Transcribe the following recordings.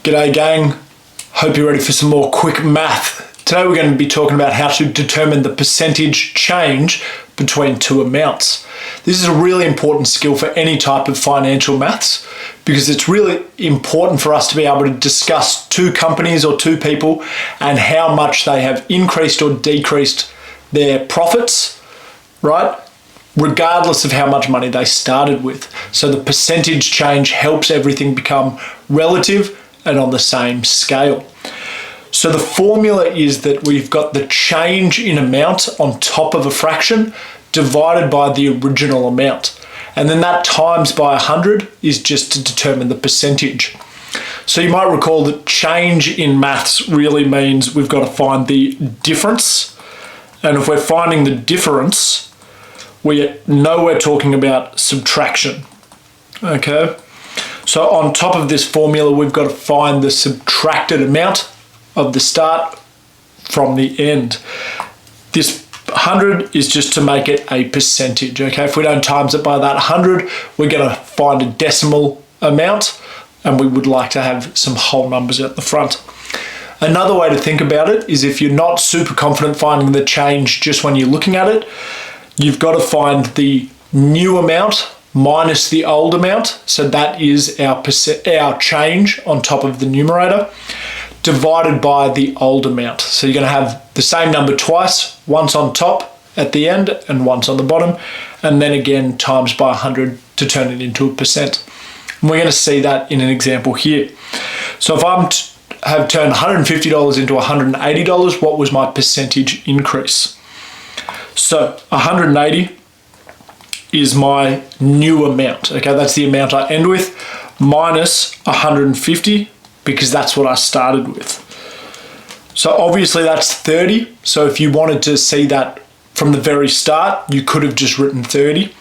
G'day gang, hope you're ready for some more quick math. Today we're going to be talking about how to determine the percentage change between two amounts. This is a really important skill for any type of financial maths because it's really important for us to be able to discuss two companies or two people and how much they have increased or decreased their profits, right? Regardless of how much money they started with. So the percentage change helps everything become relative and on the same scale. So the formula is that we've got the change in amount on top of a fraction divided by the original amount. And then that times by 100 is just to determine the percentage. So you might recall that change in maths really means we've got to find the difference. And if we're finding the difference, we know we're talking about subtraction, okay? So on top of this formula, we've got to find the subtracted amount of the start from the end. This 100 is just to make it a percentage, okay? If we don't times it by that 100, we're gonna find a decimal amount, and we would like to have some whole numbers at the front. Another way to think about it is if you're not super confident finding the change just when you're looking at it, you've got to find the new amount minus the old amount. So that is our change on top of the numerator divided by the old amount. So you're going to have the same number twice, once on top at the end and once on the bottom, and then again times by 100 to turn it into a percent. And we're going to see that in an example here. So if I'm have turned $150 into $180, what was my percentage increase? So 180 is my new amount, okay? That's the amount I end with, minus 150, because that's what I started with. So obviously that's 30. So if you wanted to see that from the very start, you could have just written 30.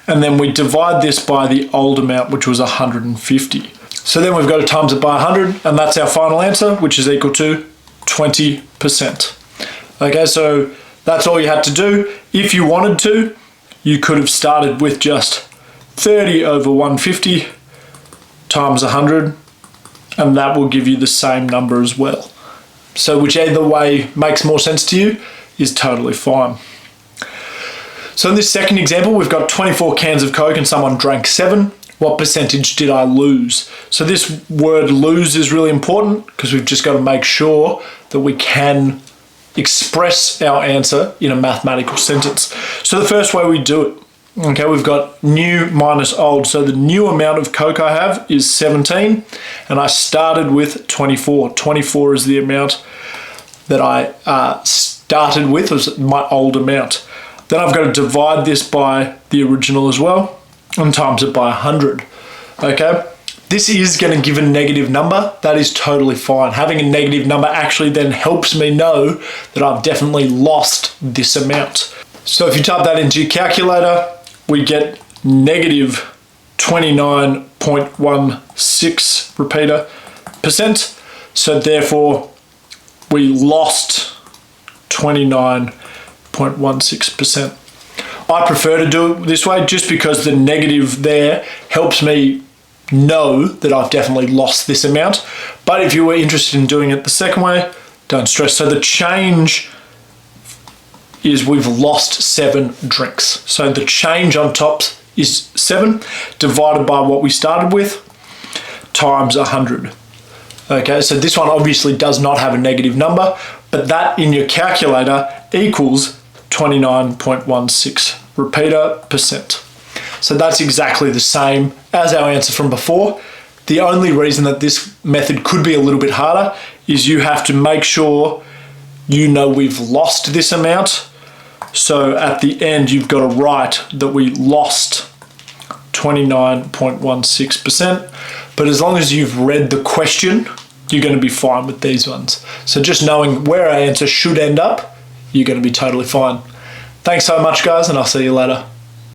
And then we divide this by the old amount, which was 150. So then we've got to times it by 100, and that's our final answer, which is equal to 20%. Okay, so that's all you had to do. If you wanted to, you could have started with just 30 over 150 times 100, and that will give you the same number as well. So whichever way makes more sense to you is totally fine. So in this second example, we've got 24 cans of Coke and someone drank 7. What percentage did I lose? So this word lose is really important because we've just got to make sure that we can express our answer in a mathematical sentence. So the first way we do it, okay, we've got new minus old. So the new amount of Coke I have is 17, and I started with 24. 24 is the amount that I started with, was my old amount. Then I've got to divide this by the original as well, and times it by 100, okay? This is going to give a negative number. That is totally fine. Having a negative number actually then helps me know that I've definitely lost this amount. So if you type that into your calculator, we get negative 29.16 repeater percent. So therefore, we lost 29.16%. I prefer to do it this way just because the negative there helps me know that I've definitely lost this amount. But if you were interested in doing it the second way, don't stress. So the change is we've lost 7 drinks. So the change on top is 7 divided by what we started with times 100. Okay, so this one obviously does not have a negative number, but that in your calculator equals 29.16 repeater percent. So that's exactly the same as our answer from before. The only reason that this method could be a little bit harder is you have to make sure you know we've lost this amount. So at the end, you've got to write that we lost 29.16%. But as long as you've read the question, you're going to be fine with these ones. So just knowing where our answer should end up, you're going to be totally fine. Thanks so much, guys, and I'll see you later.